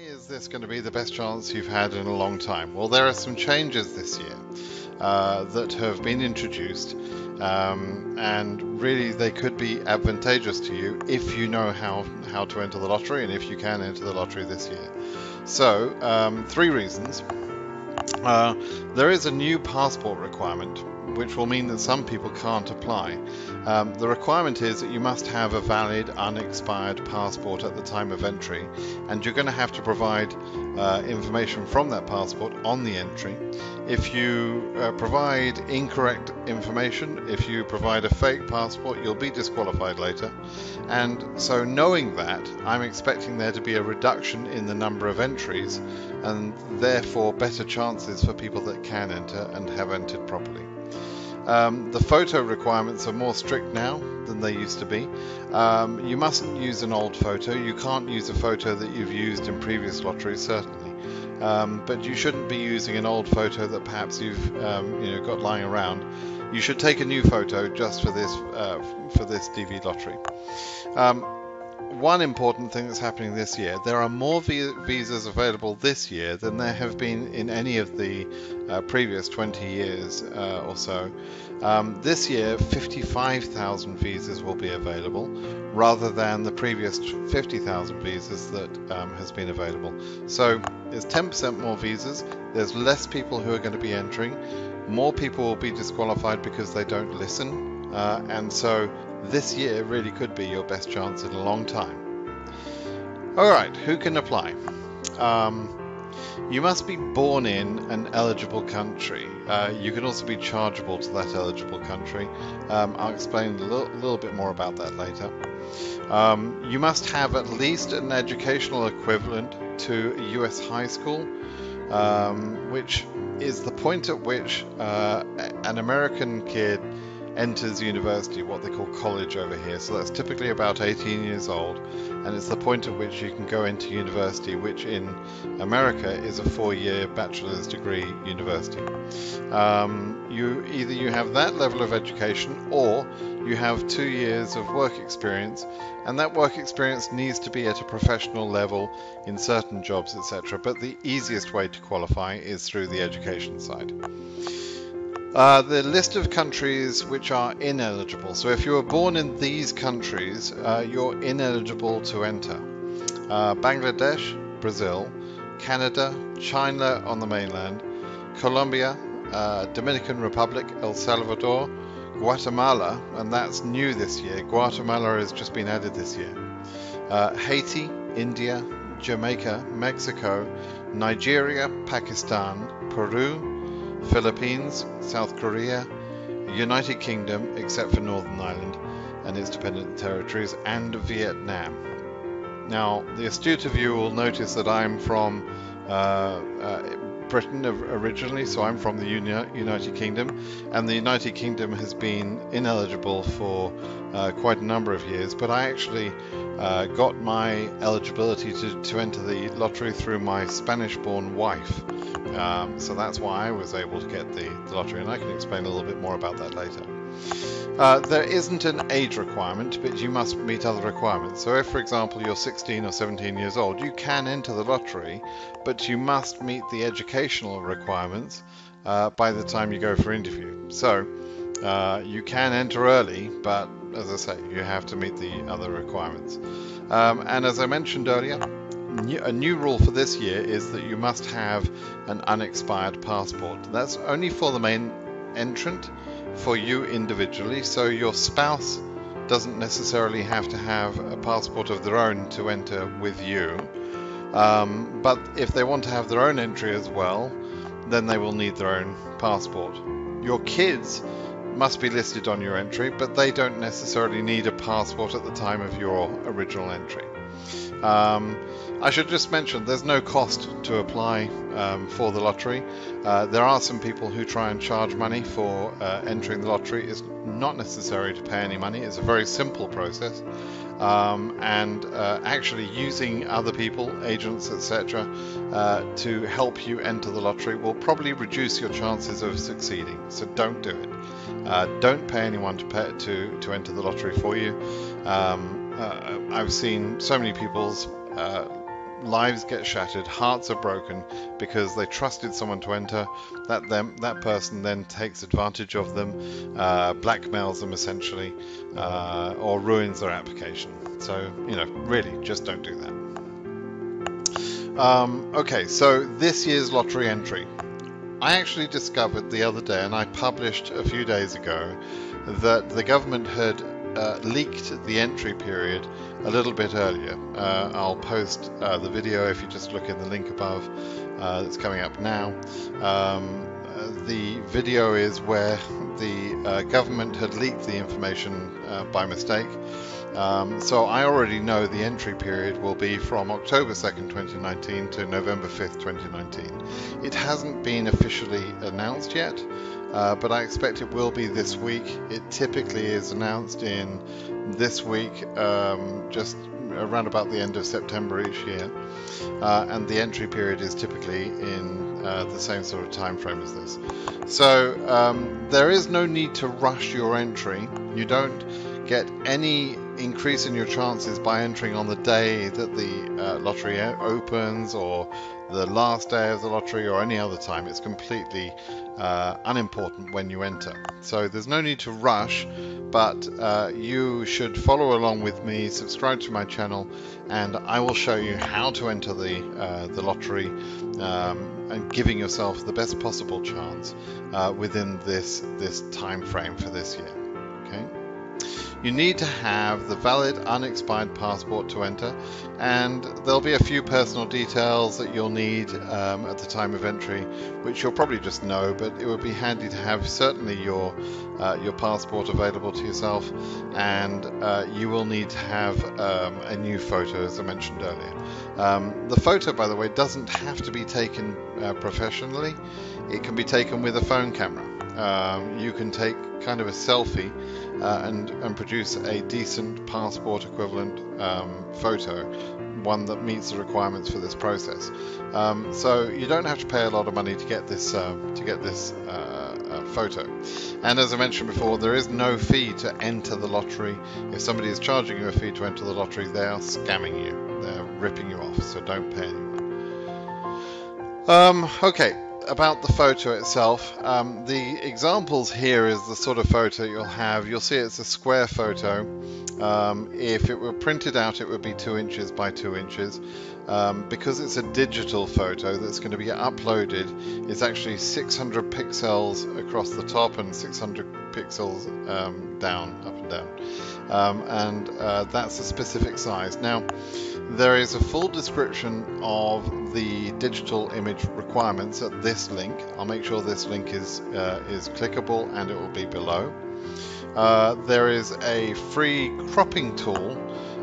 is this going to be the best chance you've had in a long time? Well, there are some changes this year that have been introduced, and really they could be advantageous to you if you know how to enter the lottery and if you can enter the lottery this year. So, three reasons. There is a new passport requirement, which will mean that some people can't apply. The requirement is that you must have a valid, unexpired passport at the time of entry, and you're going to have to provide information from that passport on the entry. If you provide incorrect information, if you provide a fake passport, you'll be disqualified later. And so knowing that, I'm expecting there to be a reduction in the number of entries, and therefore better chances for people that can enter and have entered properly. The photo requirements are more strict now than they used to be. You mustn't use an old photo. You can't use a photo that you've used in previous lotteries, certainly. But you shouldn't be using an old photo that perhaps you've got lying around. You should take a new photo just for this DV lottery. One important thing that's happening this year, there are more visas available this year than there have been in any of the previous 20 years or so. This year, 55,000 visas will be available, rather than the previous 50,000 visas that has been available. So there's 10% more visas, there's less people who are going to be entering, more people will be disqualified because they don't listen, and so this year really could be your best chance in a long time. Alright, who can apply? You must be born in an eligible country. You can also be chargeable to that eligible country. I'll explain a little bit more about that later. You must have at least an educational equivalent to a US high school, which is the point at which an American kid enters university, what they call college over here. So that's typically about 18 years old, and it's the point at which you can go into university, which in America is a 4-year bachelor's degree university. Either you have that level of education, or you have 2 years of work experience, and that work experience needs to be at a professional level in certain jobs, etc. But the easiest way to qualify is through the education side. The list of countries which are ineligible. So if you were born in these countries, you're ineligible to enter. Bangladesh, Brazil, Canada, China on the mainland, Colombia, Dominican Republic, El Salvador, Guatemala, and that's new this year. Guatemala has just been added this year. Haiti, India, Jamaica, Mexico, Nigeria, Pakistan, Peru, Philippines, South Korea, United Kingdom, except for Northern Ireland and its dependent territories, and Vietnam. Now, the astute of you will notice that I'm from Britain originally, so I'm from the United Kingdom, and the United Kingdom has been ineligible for quite a number of years, but I actually got my eligibility to enter the lottery through my Spanish-born wife. So that's why I was able to get the lottery, and I can explain a little bit more about that later. There isn't an age requirement, but you must meet other requirements. So if, for example, you're 16 or 17 years old, you can enter the lottery, but you must meet the educational requirements by the time you go for interview. So you can enter early, but as I say, you have to meet the other requirements. And as I mentioned earlier, a new rule for this year is that you must have an unexpired passport. That's only for the main entrant, for you individually, so your spouse doesn't necessarily have to have a passport of their own to enter with you. But if they want to have their own entry as well, then they will need their own passport. Your kids must be listed on your entry, but they don't necessarily need a passport at the time of your original entry. I should just mention there's no cost to apply for the lottery. There are some people who try and charge money for entering the lottery. It's not necessary to pay any money. It's a very simple process, and actually using other people, agents, etc., to help you enter the lottery will probably reduce your chances of succeeding. So don't do it. Don't pay anyone to enter the lottery for you. I've seen so many people's lives get shattered, hearts are broken because they trusted someone to enter. That person then takes advantage of them, blackmails them essentially, or ruins their application. So, really, just don't do that. Okay, so this year's lottery entry. I actually discovered the other day, and I published a few days ago, that the government had leaked the entry period a little bit earlier. I'll post the video if you just look in the link above that's coming up now. The video is where the government had leaked the information by mistake. So I already know the entry period will be from October 2nd, 2019 to November 5th, 2019. It hasn't been officially announced yet, but I expect it will be this week. It typically is announced in this week, just around about the end of September each year, and the entry period is typically in the same sort of time frame as this. So there is no need to rush your entry. You don't get any increase in your chances by entering on the day that the lottery opens, or the last day of the lottery, or any other time. It's completely unimportant when you enter. So there's no need to rush, but you should follow along with me, subscribe to my channel, and I will show you how to enter the lottery, and giving yourself the best possible chance within this time frame for this year. Okay. You need to have the valid unexpired passport to enter, and there'll be a few personal details that you'll need at the time of entry, which you'll probably just know, but it would be handy to have certainly your passport available to yourself, and you will need to have a new photo, as I mentioned earlier. The photo, by the way, doesn't have to be taken professionally. It can be taken with a phone camera. You can take kind of a selfie and produce a decent passport equivalent photo, one that meets the requirements for this process. So you don't have to pay a lot of money to get this photo. And as I mentioned before, there is no fee to enter the lottery. If somebody is charging you a fee to enter the lottery, they are scamming you. They're ripping you off, so don't pay anyone. Okay. About the photo itself, the examples here is the sort of photo you'll have. You'll see it's a square photo. If it were printed out, it would be 2 inches by 2 inches. Because it's a digital photo that's going to be uploaded, it's actually 600 pixels across the top and 600 pixels down, up and down. And that's a specific size. Now, there is a full description of the digital image requirements at this link. I'll make sure this link is clickable, and it will be below. There is a free cropping tool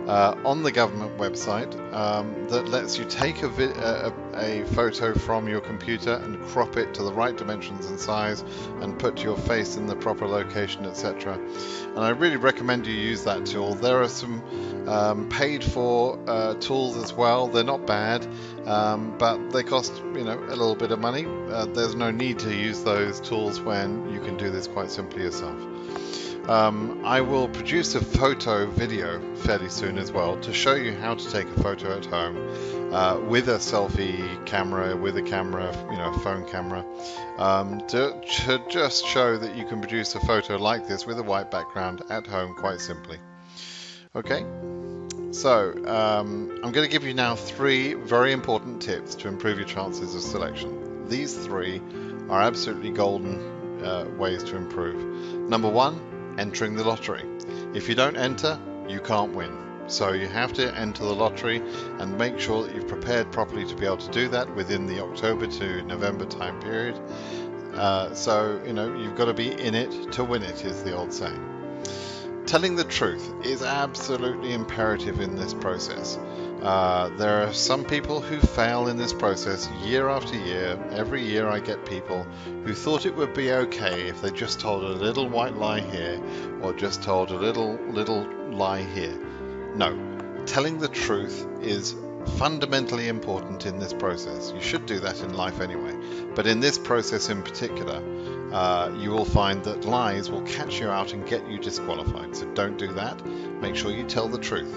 on the government website that lets you take a photo from your computer and crop it to the right dimensions and size and put your face in the proper location, etc. And I really recommend you use that tool. There are some paid for tools as well. They're not bad, but they cost a little bit of money. There's no need to use those tools when you can do this quite simply yourself. I will produce a photo video fairly soon as well to show you how to take a photo at home with a selfie camera, with a camera, phone camera, to just show that you can produce a photo like this with a white background at home quite simply. Okay, so I'm going to give you now 3 very important tips to improve your chances of selection. These 3 are absolutely golden ways to improve. Number 1, entering the lottery. If you don't enter, you can't win. So you have to enter the lottery and make sure that you've prepared properly to be able to do that within the October to November time period. So you've got to be in it to win it, is the old saying. Telling the truth is absolutely imperative in this process. There are some people who fail in this process year after year. Every year I get people who thought it would be okay if they just told a little white lie here or just told a little lie here. No, telling the truth is fundamentally important in this process. You should do that in life anyway, but in this process in particular, you will find that lies will catch you out and get you disqualified. So don't do that. Make sure you tell the truth.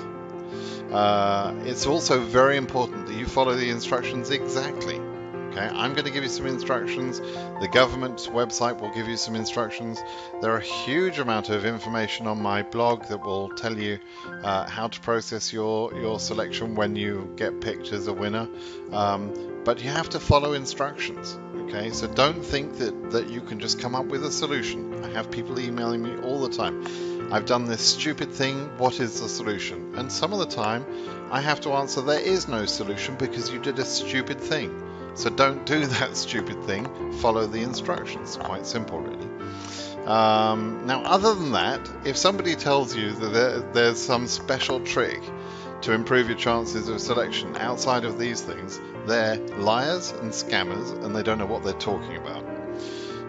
It's also very important that you follow the instructions exactly. Okay, I'm going to give you some instructions. The government's website will give you some instructions. There are a huge amount of information on my blog that will tell you how to process your selection when you get picked as a winner. But you have to follow instructions. Okay, so don't think that you can just come up with a solution. I have people emailing me all the time. I've done this stupid thing, what is the solution? And some of the time I have to answer there is no solution because you did a stupid thing. So don't do that stupid thing, follow the instructions. Quite simple, really. Now, other than that, if somebody tells you that there's some special trick to improve your chances of selection outside of these things, they're liars and scammers, and they don't know what they're talking about.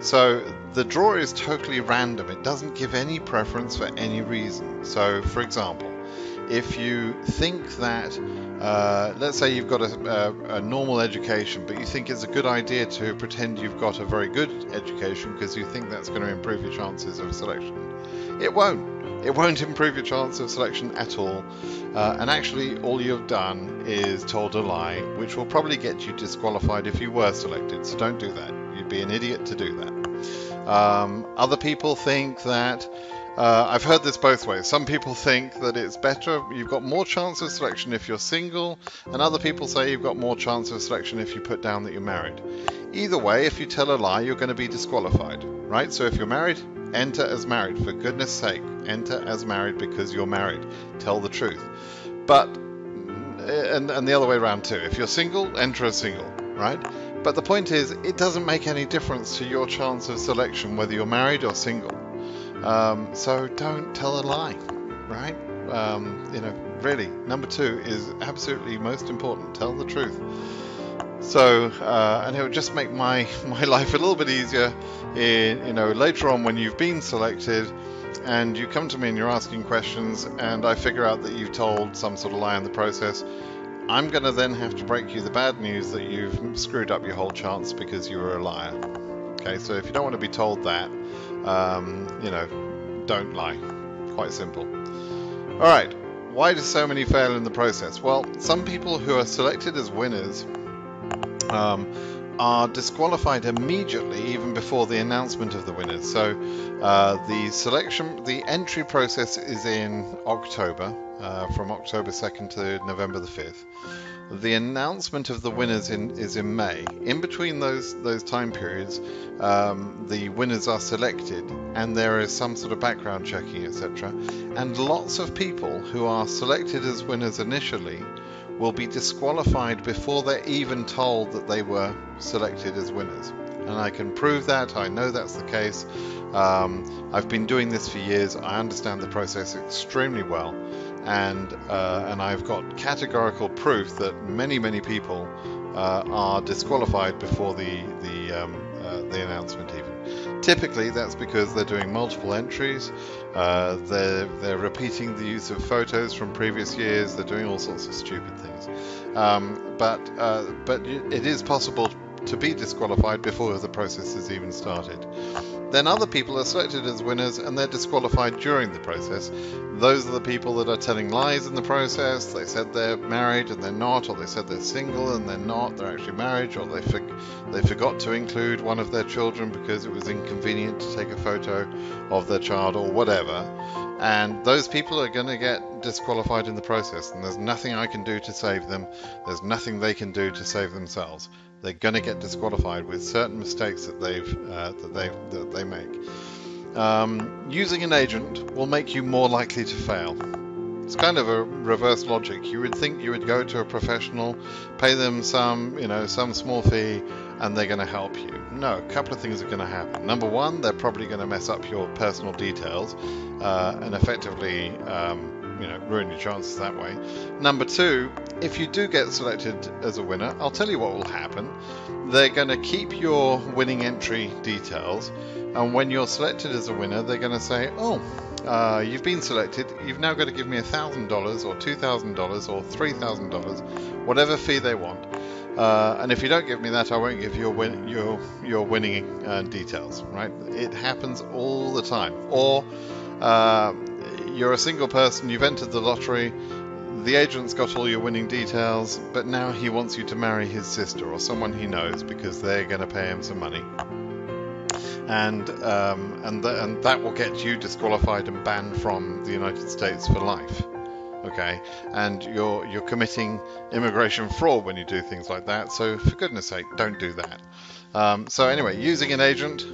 So the draw is totally random. It doesn't give any preference for any reason. So, for example, if you think that, let's say you've got a normal education, but you think it's a good idea to pretend you've got a very good education because you think that's going to improve your chances of selection. It won't. It won't improve your chance of selection at all. And actually, all you've done is told a lie, which will probably get you disqualified if you were selected. So don't do that. You'd be an idiot to do that. Other people think that I've heard this both ways. Some people think that it's better, you've got more chance of selection if you're single, and other people say you've got more chance of selection if you put down that you're married. Either way, if you tell a lie, you're going to be disqualified, right? So if you're married, enter as married. For goodness sake, enter as married because you're married. Tell the truth. But, and the other way around too. If you're single, enter as single, right? But the point is, it doesn't make any difference to your chance of selection whether you're married or single. So don't tell a lie, right? Really, number 2 is absolutely most important. Tell the truth. So, and it would just make my life a little bit easier. Later on when you've been selected, and you come to me and you're asking questions, and I figure out that you've told some sort of lie in the process, I'm going to then have to break you the bad news that you've screwed up your whole chance because you were a liar. Okay, so if you don't want to be told that, don't lie. Quite simple. All right, why do so many fail in the process? Well, some people who are selected as winners are disqualified immediately, even before the announcement of the winners. So the entry process is in October, from October 2nd to November the 5th. The announcement of the winners is in May. In between those time periods, the winners are selected, and there is some sort of background checking, etc. And lots of people who are selected as winners initially will be disqualified before they're even told that they were selected as winners. And I can prove that. I know that's the case. I've been doing this for years. I understand the process extremely well. And I've got categorical proof that many people are disqualified before the announcement even. Typically, that's because they're doing multiple entries. They're repeating the use of photos from previous years. They're doing all sorts of stupid things. But it is possible to be disqualified before the process has even started. Then other people are selected as winners and they're disqualified during the process. Those are the people that are telling lies in the process. They said they're married and they're not, or they said they're single and they're not, they're actually married, or they forgot to include one of their children because it was inconvenient to take a photo of their child or whatever. And those people are going to get disqualified in the process, and there's nothing I can do to save them. There's nothing they can do to save themselves. They're going to get disqualified with certain mistakes that they make. Using an agent will make you more likely to fail. It's kind of a reverse logic. You would think you would go to a professional, pay them some small fee, and they're going to help you. No, a couple of things are going to happen. Number one, they're probably going to mess up your personal details and effectively ruin your chances that way. Number two, if you do get selected as a winner, I'll tell you what will happen. They're going to keep your winning entry details, and when you're selected as a winner, they're going to say, you've been selected, you've now got to give me $1,000 or $2,000 or $3,000, whatever fee they want. And if you don't give me that, I won't give you your winning details, right? It happens all the time. Or you're a single person, you've entered the lottery, the agent's got all your winning details, but now he wants you to marry his sister or someone he knows because they're going to pay him some money. And that will get you disqualified and banned from the United States for life. Okay, and you're committing immigration fraud when you do things like that. So for goodness sake, don't do that. So anyway, using an agent,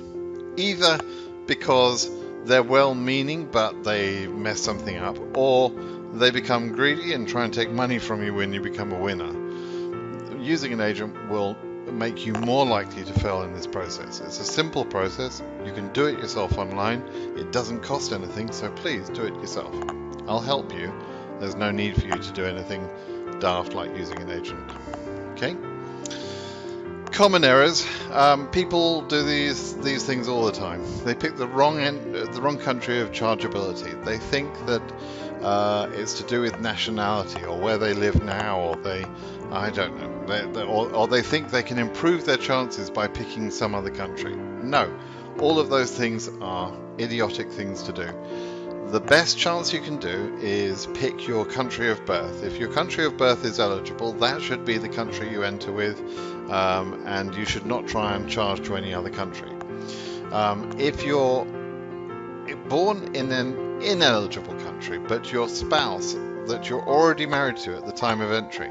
either because they're well-meaning but they mess something up, or they become greedy and try and take money from you when you become a winner. Using an agent will make you more likely to fail in this process. It's a simple process. You can do it yourself online. It doesn't cost anything, so please do it yourself. I'll help you. There's no need for you to do anything daft like using an agent. Okay? Common errors. People do these things all the time. They pick the wrong country of chargeability. They think that it's to do with nationality or where they live now, or I don't know, or they think they can improve their chances by picking some other country. No, all of those things are idiotic things to do. The best chance you can do is pick your country of birth. If your country of birth is eligible, that should be the country you enter with, and you should not try and charge to any other country. If you're born in an ineligible country, but your spouse that you're already married to at the time of entry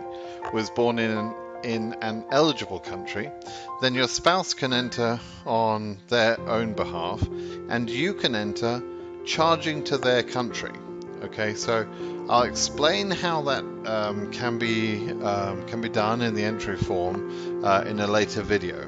was born in an eligible country, then your spouse can enter on their own behalf, and you can enter charging to their country. Okay, so I'll explain how that can be done in the entry form in a later video.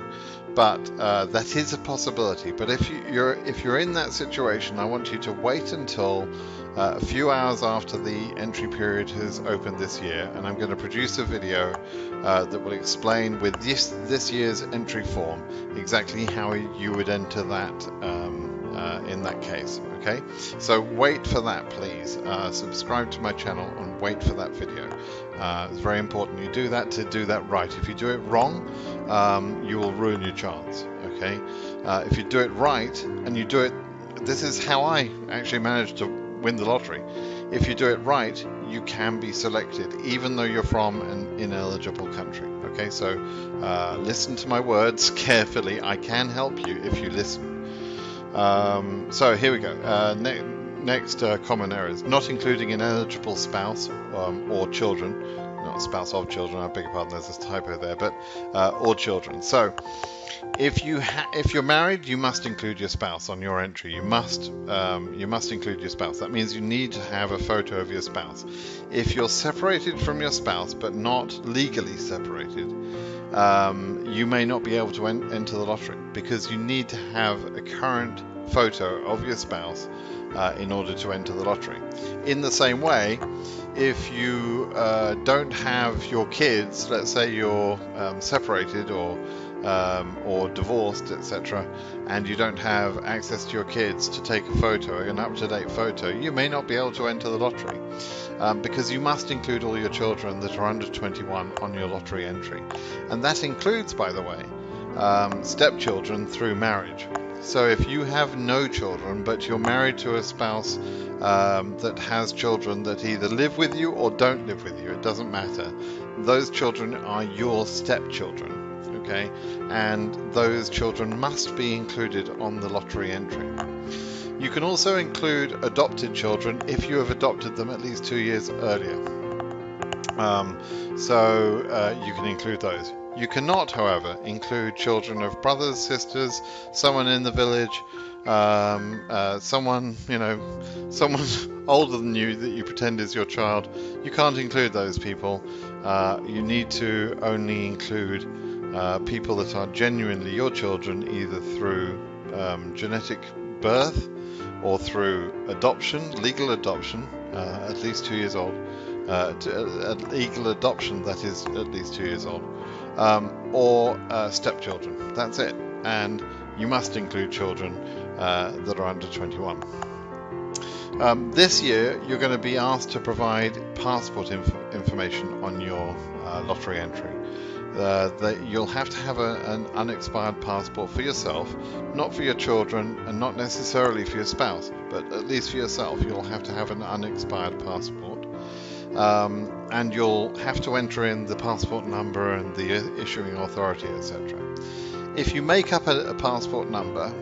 But that is a possibility. But if you're in that situation, I want you to wait until a few hours after the entry period has opened this year, and I'm going to produce a video that will explain with this year's entry form exactly how you would enter that in that case. Okay, so wait for that, please. Subscribe to my channel and wait for that video. It's very important you do that to do that right. If you do it wrong, you will ruin your chance. Okay, if you do it right and you do it, this is how I actually managed to win the lottery. If you do it right, you can be selected even though you're from an ineligible country. Okay, so listen to my words carefully. I can help you if you listen. So here we go. Next common errors: not including an eligible spouse or children. Not spouse of children, I beg your pardon, there's a typo there, but or children. So if you're married, you must include your spouse on your entry. You must include your spouse. That means you need to have a photo of your spouse. If you're separated from your spouse but not legally separated, you may not be able to enter the lottery because you need to have a current photo of your spouse in order to enter the lottery. In the same way, if you don't have your kids, let's say you're separated or divorced, etc., and you don't have access to your kids to take a photo, an up-to-date photo, you may not be able to enter the lottery because you must include all your children that are under 21 on your lottery entry. And that includes, by the way, stepchildren through marriage. So if you have no children but you're married to a spouse that has children that either live with you or don't live with you, it doesn't matter, those children are your stepchildren. Okay, and those children must be included on the lottery entry. You can also include adopted children if you have adopted them at least 2 years earlier. So you can include those. You cannot, however, include children of brothers, sisters, someone in the village, someone older than you that you pretend is your child. You can't include those people. You need to only include people that are genuinely your children, either through genetic birth or through adoption, legal adoption, at least 2 years old, legal adoption that is at least 2 years old, or stepchildren. That's it. And you must include children that are under 21. This year you're going to be asked to provide passport information on your lottery entry. That you'll have to have an unexpired passport for yourself, not for your children and not necessarily for your spouse, but at least for yourself you'll have to have an unexpired passport. and you'll have to enter in the passport number and the issuing authority, etc. If you make up a passport number,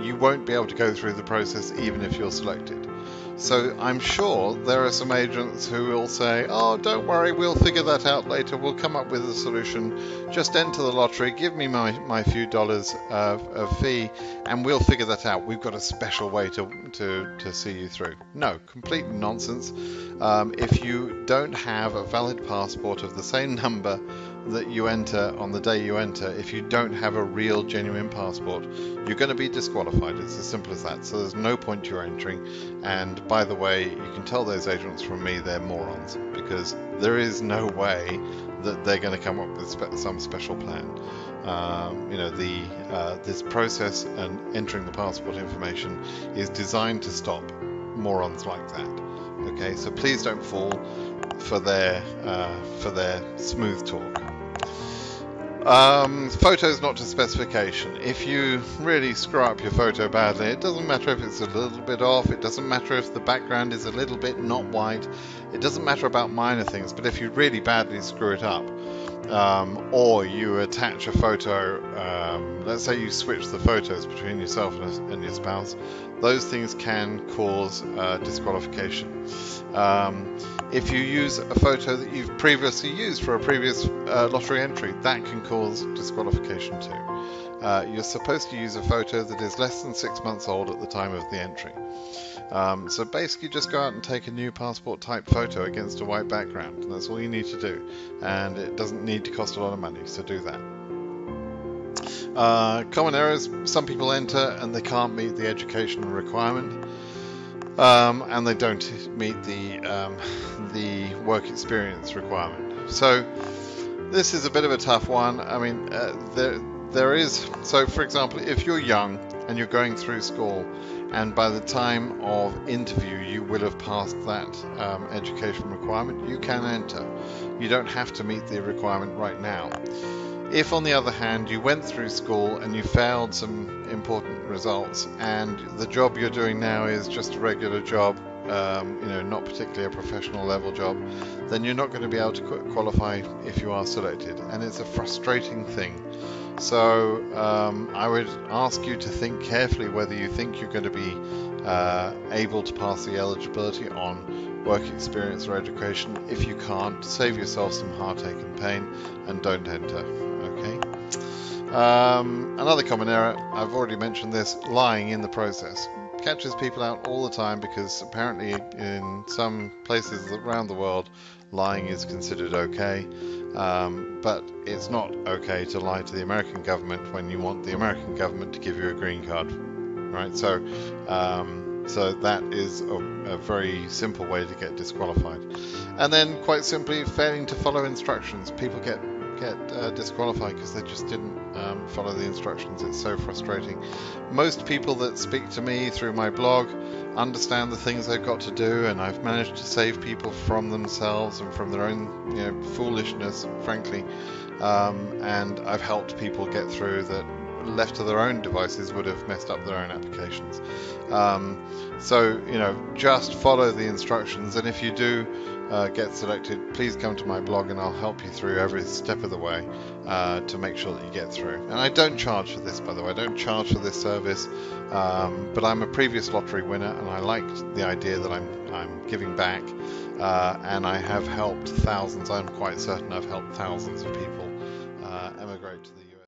you won't be able to go through the process even if you're selected. So I'm sure there are some agents who will say, oh, don't worry, we'll figure that out later, we'll come up with a solution, just enter the lottery, give me my few dollars of fee, and we'll figure that out. We've got a special way to see you through. No, complete nonsense. If you don't have a valid passport of the same number that you enter on the day you enter, if you don't have a real genuine passport, you're going to be disqualified. It's as simple as that. So there's no point you're entering. And by the way, you can tell those agents from me they're morons, because there is no way that they're going to come up with some special plan. This process and entering the passport information is designed to stop morons like that. Okay, so please don't fall for their smooth talk. Photos not to specification. If you really screw up your photo badly, it doesn't matter if it's a little bit off, it doesn't matter if the background is a little bit not white, it doesn't matter about minor things, but if you really badly screw it up, or you attach a photo, let's say you switch the photos between yourself and your spouse, those things can cause disqualification. If you use a photo that you've previously used for a previous lottery entry, that can cause disqualification too. You're supposed to use a photo that is less than 6 months old at the time of the entry. So basically just go out and take a new passport type photo against a white background. That's all you need to do, and it doesn't need to cost a lot of money, so do that. Common errors: some people enter and they can't meet the educational requirement, and they don't meet the work experience requirement. So this is a bit of a tough one. I mean, there is, so for example, if you're young and you're going through school, and by the time of interview you will have passed that education requirement, you can enter. You don't have to meet the requirement right now. If, on the other hand, you went through school and you failed some important results, and the job you're doing now is just a regular job, not particularly a professional level job, then you're not going to be able to qualify if you are selected, and it's a frustrating thing. So I would ask you to think carefully whether you think you're going to be able to pass the eligibility on work experience or education. If you can't, save yourself some heartache and pain and don't enter. Okay. Another common error, I've already mentioned this, lying in the process. Catches people out all the time, because apparently in some places around the world lying is considered okay, but it's not okay to lie to the American government when you want the American government to give you a green card, right? So that is a very simple way to get disqualified. And then, quite simply, failing to follow instructions. People get disqualified because they just didn't follow the instructions. It's so frustrating. Most people that speak to me through my blog understand the things they've got to do, and I've managed to save people from themselves and from their own foolishness, frankly, and I've helped people get through that left to their own devices would have messed up their own applications. So just follow the instructions, and if you do get selected, please come to my blog and I'll help you through every step of the way to make sure that you get through. And I don't charge for this, by the way. I don't charge for this service, but I'm a previous lottery winner, and I liked the idea that I'm giving back, and I have helped thousands. I'm quite certain I've helped thousands of people emigrate to the